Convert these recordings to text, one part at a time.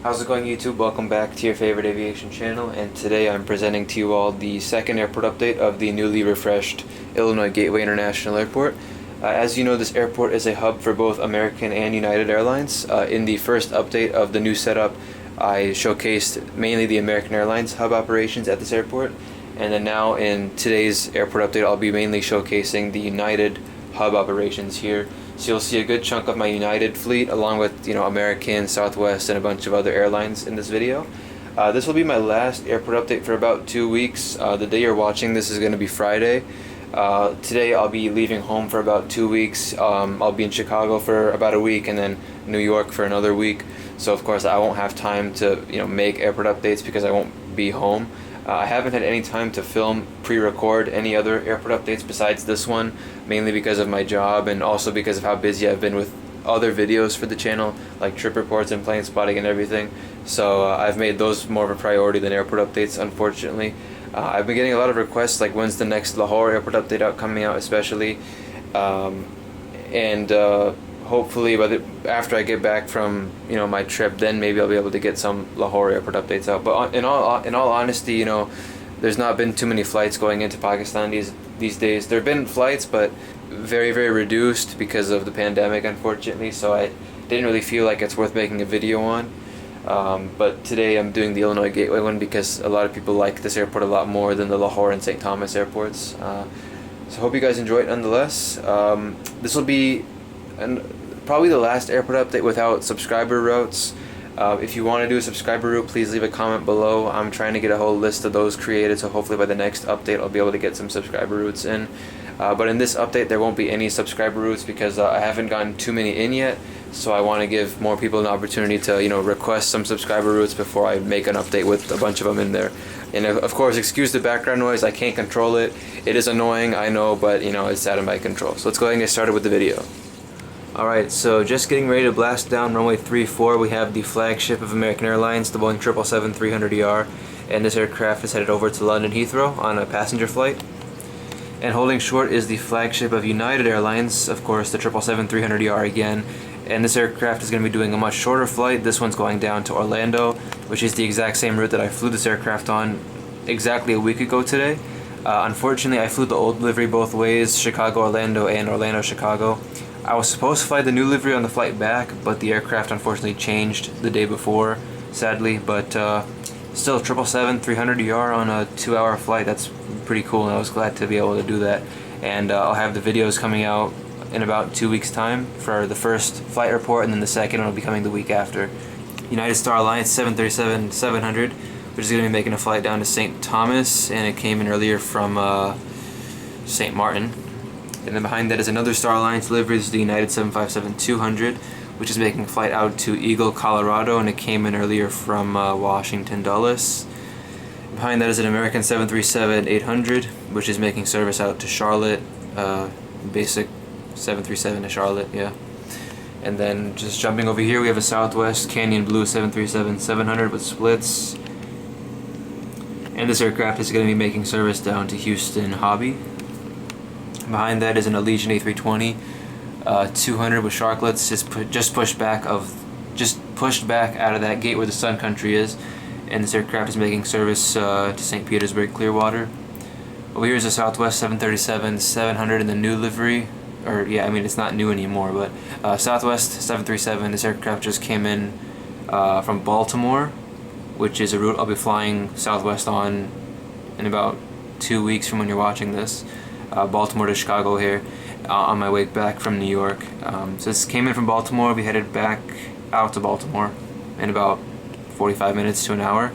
How's it going, YouTube? Welcome back to your favorite aviation channel, and today I'm presenting to you all the second airport update of the newly refreshed Illinois Gateway International Airport. As you know, this airport is a hub for both American and United Airlines. In the first update of the new setup, I showcased mainly the American Airlines hub operations at this airport, and then now in today's airport update I'll be mainly showcasing the United hub operations here. So you'll see a good chunk of my United fleet along with, American, Southwest, and a bunch of other airlines in this video. This will be my last airport update for about 2 weeks. The day you're watching this is going to be Friday. Today I'll be leaving home for about 2 weeks. I'll be in Chicago for about a week and then New York for another week. So of course I won't have time to make airport updates because I won't be home. I haven't had any time to film, pre-record any other airport updates besides this one, mainly because of my job and also because of how busy I've been with other videos for the channel, like trip reports and plane spotting and everything. So I've made those more of a priority than airport updates, unfortunately. I've been getting a lot of requests, like when's the next Lahore airport update coming out, especially. Hopefully after I get back from my trip, then maybe I'll be able to get some Lahore airport updates out. But in all honesty, there's not been too many flights going into Pakistan these days. There have been flights, but very, very reduced because of the pandemic, unfortunately. So I didn't really feel like it's worth making a video on. But today I'm doing the Illinois Gateway one because a lot of people like this airport a lot more than the Lahore and St. Thomas airports. So I hope you guys enjoy it nonetheless. This will be probably the last airport update without subscriber routes. If you want to do a subscriber route, please leave a comment below. I'm trying to get a whole list of those created, so hopefully by the next update I'll be able to get some subscriber routes in. But in this update there won't be any subscriber routes because I haven't gotten too many in yet, so I want to give more people an opportunity to request some subscriber routes before I make an update with a bunch of them in there. And of course, excuse the background noise, I can't control it. It is annoying, I know, but it's out of my control. So let's go ahead and get started with the video. Alright, so just getting ready to blast down runway 34, we have the flagship of American Airlines, the Boeing 777-300ER, and this aircraft is headed over to London Heathrow on a passenger flight. And holding short is the flagship of United Airlines, of course, the 777-300ER again, and this aircraft is going to be doing a much shorter flight. This one's going down to Orlando, which is the exact same route that I flew this aircraft on exactly a week ago today. Unfortunately, I flew the old livery both ways, Chicago-Orlando and Orlando-Chicago. I was supposed to fly the new livery on the flight back, but the aircraft unfortunately changed the day before, sadly. But still, 777-300ER on a 2-hour flight, that's pretty cool, and I was glad to be able to do that. And I'll have the videos coming out in about 2 weeks' time for the first flight report, and then the second will be coming the week after. United Star Alliance 737-700, which is going to be making a flight down to St. Thomas, and it came in earlier from St. Martin. And then behind that is another Star Alliance livery. This is the United 757-200, which is making a flight out to Eagle, Colorado, and it came in earlier from Washington Dulles. Behind that is an American 737-800, which is making service out to Charlotte, basic 737 to Charlotte, yeah. And then just jumping over here, we have a Southwest Canyon Blue 737-700 with splits. And this aircraft is going to be making service down to Houston Hobby. Behind that is an Allegiant A320 200 with sharklets, just pushed back out of that gate where the Sun Country is, and this aircraft is making service to St. Petersburg Clearwater. Over here is a Southwest 737-700 in the new livery, or yeah, I mean it's not new anymore, but Southwest 737. This aircraft just came in from Baltimore, which is a route I'll be flying Southwest on in about 2 weeks from when you're watching this. Baltimore to Chicago here on my way back from New York. So this came in from Baltimore. We headed back out to Baltimore in about 45 minutes to an hour.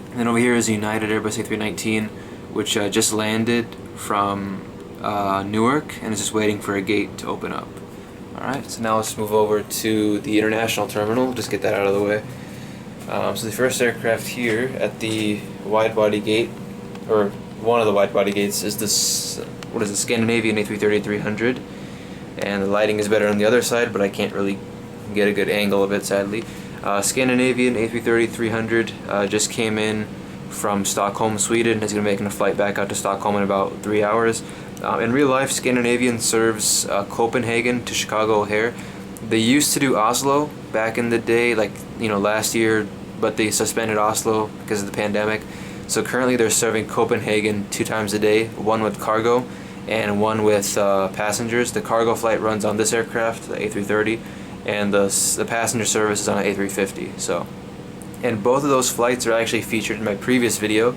And then over here is a United Airbus A319, which just landed from Newark and is just waiting for a gate to open up. Alright, so now let's move over to the international terminal, just get that out of the way. So the first aircraft here at the wide-body gate, or one of the wide-body gates, is this, what is it, Scandinavian A330-300, and the lighting is better on the other side, but I can't really get a good angle of it, sadly. Scandinavian A330-300 just came in from Stockholm, Sweden. It's going to be making a flight back out to Stockholm in about 3 hours. In real life, Scandinavian serves Copenhagen to Chicago O'Hare. They used to do Oslo back in the day, like last year, but they suspended Oslo because of the pandemic. So currently they're serving Copenhagen 2 times a day, one with cargo and one with passengers. The cargo flight runs on this aircraft, the A330, and the passenger service is on an A350. So, and both of those flights are actually featured in my previous video,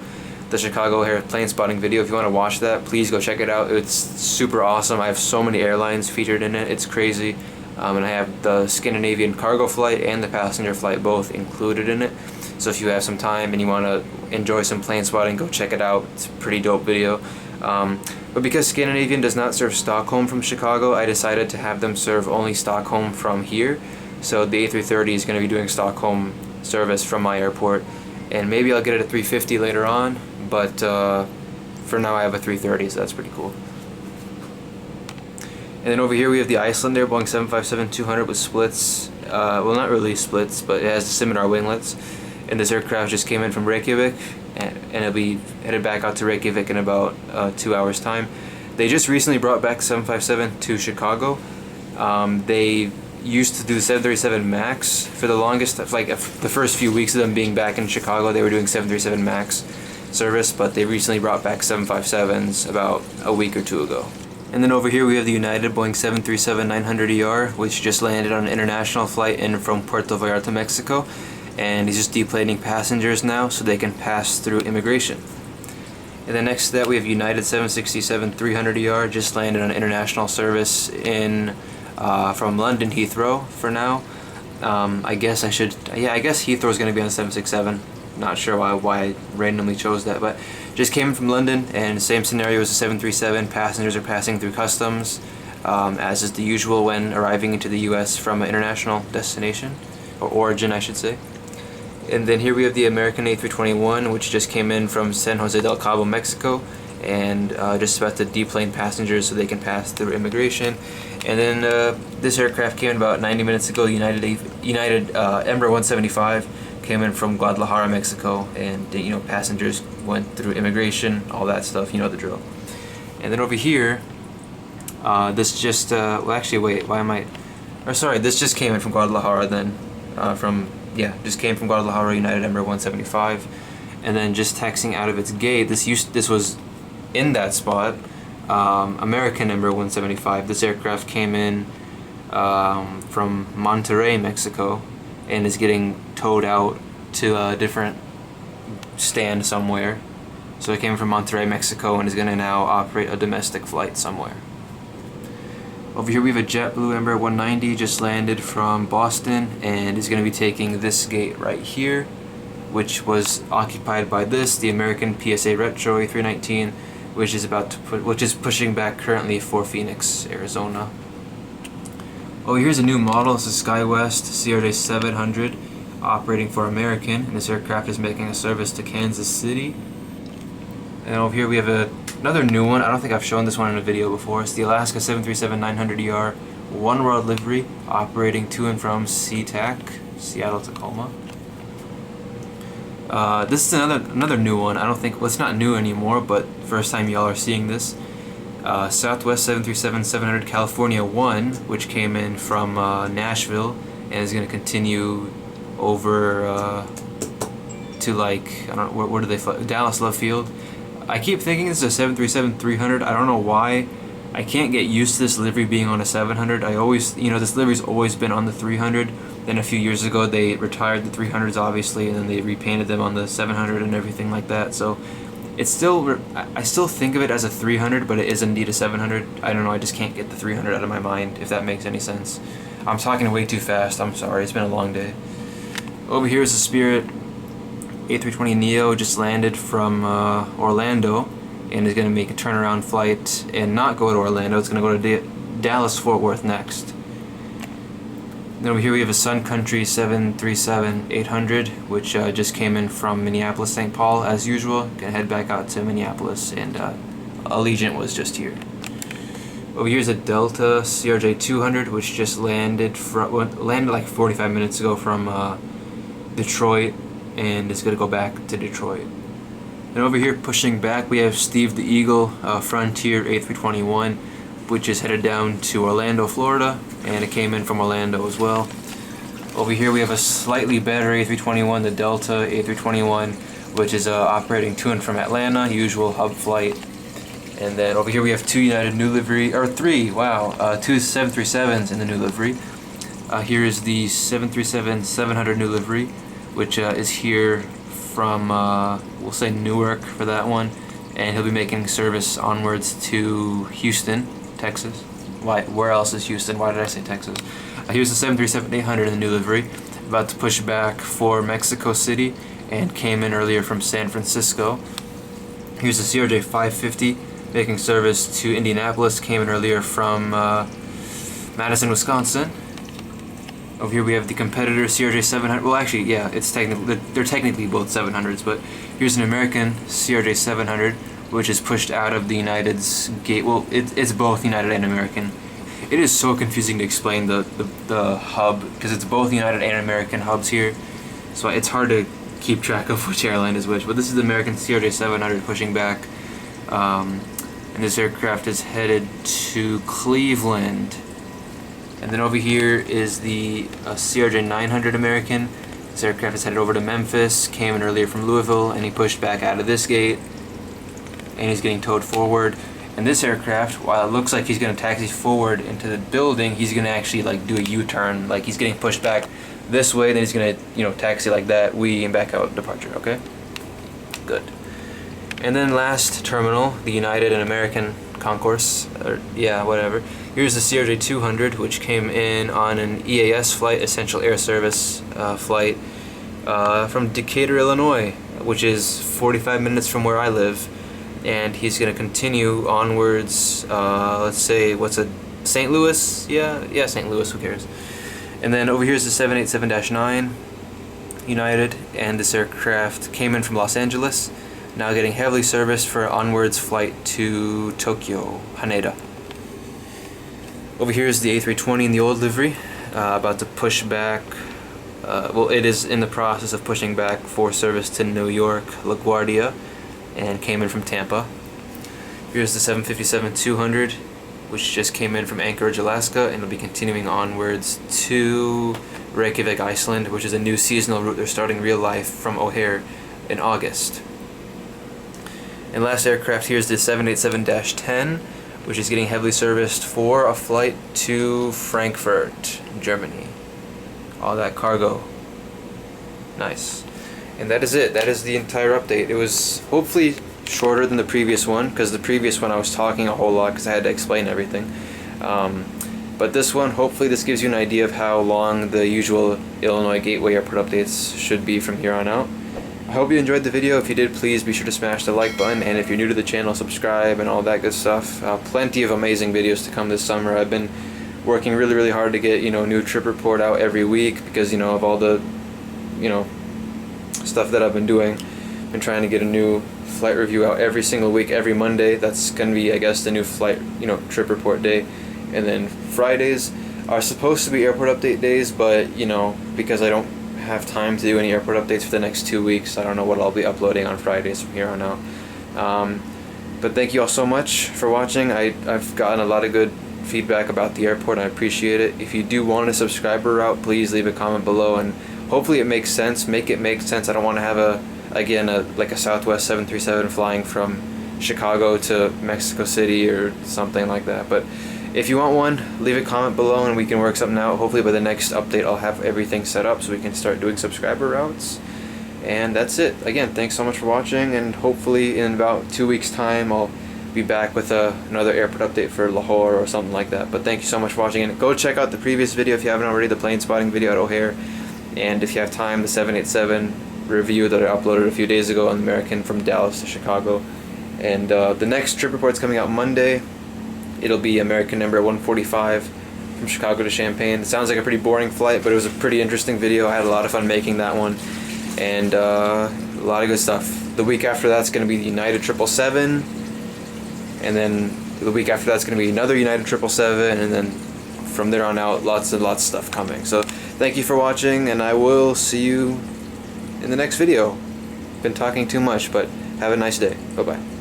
the Chicago O'Hare plane spotting video. If you want to watch that, please go check it out. It's super awesome. I have so many airlines featured in it. It's crazy. And I have the Scandinavian cargo flight and the passenger flight both included in it. So if you have some time and you want to enjoy some plane spotting, go check it out. It's a pretty dope video. But because Scandinavian does not serve Stockholm from Chicago, I decided to have them serve only Stockholm from here. So the A330 is going to be doing Stockholm service from my airport, and maybe I'll get it at 350 later on, but for now I have a 330, so that's pretty cool. And then over here we have the Icelander Boeing 757-200 with splits, well, not really splits, but it has the seminar winglets. And this aircraft just came in from Reykjavik, and it'll be headed back out to Reykjavik in about 2 hours time. They just recently brought back 757 to Chicago. They used to do the 737 MAX for the longest, like the first few weeks of them being back in Chicago, they were doing 737 MAX service, but they recently brought back 757s about a week or 2 ago. And then over here we have the United Boeing 737-900ER, which just landed on an international flight in from Puerto Vallarta, Mexico. And he's just deplaning passengers now so they can pass through immigration. And then next to that we have United 767-300ER, just landed on international service in from London Heathrow for now. I guess Heathrow is going to be on 767. Not sure why I randomly chose that, but just came in from London, and same scenario as the 737. Passengers are passing through customs, as is the usual when arriving into the US from an international destination, or origin I should say. And then here we have the American A321, which just came in from San Jose del Cabo, Mexico, and just about to deplane passengers so they can pass through immigration. And then this aircraft came in about 90 minutes ago. United Embraer 175 came in from Guadalajara, Mexico, and passengers went through immigration, all that stuff, you know the drill. And then over here, this just well, actually, wait, why am I? Or sorry, this just came in from Guadalajara. Then just came from Guadalajara, United Embraer 175, and then just taxiing out of its gate. This was in that spot. American Embraer 175. This aircraft came in from Monterrey, Mexico, and is getting towed out to a different stand somewhere. So it came from Monterrey, Mexico, and is going to now operate a domestic flight somewhere. Over here we have a JetBlue Embraer 190, just landed from Boston, and is going to be taking this gate right here, which was occupied by the American PSA Retro A319, which is pushing back currently for Phoenix, Arizona. Oh, here's a new model. This is SkyWest CRJ700, operating for American, and this aircraft is making a service to Kansas City. And over here we have another new one. I don't think I've shown this one in a video before. It's the Alaska 737-900ER, One World livery, operating to and from SeaTac, Seattle, Tacoma. This is another new one. I don't think, well, it's not new anymore, but first time y'all are seeing this. Southwest 737-700 California 1, which came in from Nashville and is going to continue over to, like, I don't know, where do they fly? Dallas Love Field. I keep thinking this is a 737-300. I don't know why. I can't get used to this livery being on a 700. I always, this livery's always been on the 300. Then a few years ago they retired the 300s, obviously, and then they repainted them on the 700 and everything like that. So it's still, I still think of it as a 300, but it is indeed a 700. I don't know, I just can't get the 300 out of my mind, if that makes any sense. I'm talking way too fast, I'm sorry, it's been a long day. Over here is the Spirit A320neo, just landed from Orlando, and is going to make a turnaround flight and not go to Orlando. It's going to go to Dallas-Fort Worth next. Then over here we have a Sun Country 737-800, which just came in from Minneapolis, St. Paul, as usual. Gonna head back out to Minneapolis, and Allegiant was just here. Over here's a Delta CRJ200, which just landed like 45 minutes ago from Detroit, and is gonna go back to Detroit. And over here, pushing back, we have Steve the Eagle Frontier A321, which is headed down to Orlando, Florida, and it came in from Orlando as well. Over here we have a slightly better A321, the Delta A321, which is operating to and from Atlanta, usual hub flight. And then over here we have two United new livery, or three, wow, two 737s in the new livery. Here is the 737-700 new livery, which is here from, we'll say Newark for that one. And he'll be making service onwards to Houston, Texas. Why? Where else is Houston? Why did I say Texas? Here's the 737-800 in the new livery, about to push back for Mexico City, and came in earlier from San Francisco. Here's the CRJ-550 making service to Indianapolis, came in earlier from Madison, Wisconsin. Over here we have the competitor CRJ-700. Well, actually, yeah, they're technically both 700s, but here's an American CRJ-700, which is pushed out of the United's gate. Well, it's both United and American. It is so confusing to explain the hub, because it's both United and American hubs here, so it's hard to keep track of which airline is which. But this is the American CRJ-700 pushing back, and this aircraft is headed to Cleveland. And then over here is the CRJ-900 American. This aircraft is headed over to Memphis, came in earlier from Louisville, and he pushed back out of this gate, and he's getting towed forward. And this aircraft, while it looks like he's going to taxi forward into the building, he's going to actually like do a U-turn, like he's getting pushed back this way, then he's going to, you know, taxi like that, and back out, departure, okay? Good. And then last terminal, the United and American concourse, or yeah, whatever. Here's the CRJ-200, which came in on an EAS flight, Essential Air Service flight, from Decatur, Illinois, which is 45 minutes from where I live. And he's going to continue onwards, let's say, St. Louis? Yeah, St. Louis, who cares? And then over here's the 787-9 United, and this aircraft came in from Los Angeles, now getting heavily serviced for onwards flight to Tokyo, Haneda. Over here is the A320 in the old livery, about to push back, well, it is in the process of pushing back for service to New York, LaGuardia, and came in from Tampa. Here's the 757-200, which just came in from Anchorage, Alaska, and will be continuing onwards to Reykjavik, Iceland, which is a new seasonal route they're starting real life from O'Hare in August. And last aircraft, here's the 787-10, which is getting heavily serviced for a flight to Frankfurt, Germany. All that cargo. Nice. And that is it. That is the entire update. It was hopefully shorter than the previous one, because the previous one I was talking a whole lot because I had to explain everything. But this one, hopefully this gives you an idea of how long the usual Illinois Gateway Airport updates should be from here on out. I hope you enjoyed the video. If you did, please be sure to smash the like button, and if you're new to the channel, subscribe and all that good stuff. Plenty of amazing videos to come this summer. I've been working really hard to get, you know, new trip report out every week because, you know, of all the, you know, stuff that I've been doing. Been trying to get a new flight review out every single week, every Monday. That's gonna be, I guess, the new flight, you know, trip report day. And then Fridays are supposed to be airport update days, but, you know, because I don't have time to do any airport updates for the next 2 weeks, I don't know what I'll be uploading on Fridays from here on out. But thank you all so much for watching. I've gotten a lot of good feedback about the airport, and I appreciate it. If you do want a subscriber route, please leave a comment below, and hopefully it makes sense. Make it make sense. I don't want to have like a Southwest 737 flying from Chicago to Mexico City or something like that. But if you want one, leave a comment below and we can work something out. Hopefully by the next update I'll have everything set up so we can start doing subscriber routes. And that's it. Again, thanks so much for watching, and hopefully in about 2 weeks time I'll be back with another airport update for Lahore or something like that. But thank you so much for watching, and go check out the previous video if you haven't already, the plane spotting video at O'Hare. And if you have time, the 787 review that I uploaded a few days ago on the American from Dallas to Chicago. And the next trip report's coming out Monday. It'll be American number 145 from Chicago to Champaign. It sounds like a pretty boring flight, but it was a pretty interesting video. I had a lot of fun making that one, and a lot of good stuff. The week after that's going to be the United 777, and then the week after that's going to be another United 777, and then from there on out, lots and lots of stuff coming. So thank you for watching, and I will see you in the next video. Been talking too much, but have a nice day. Bye-bye.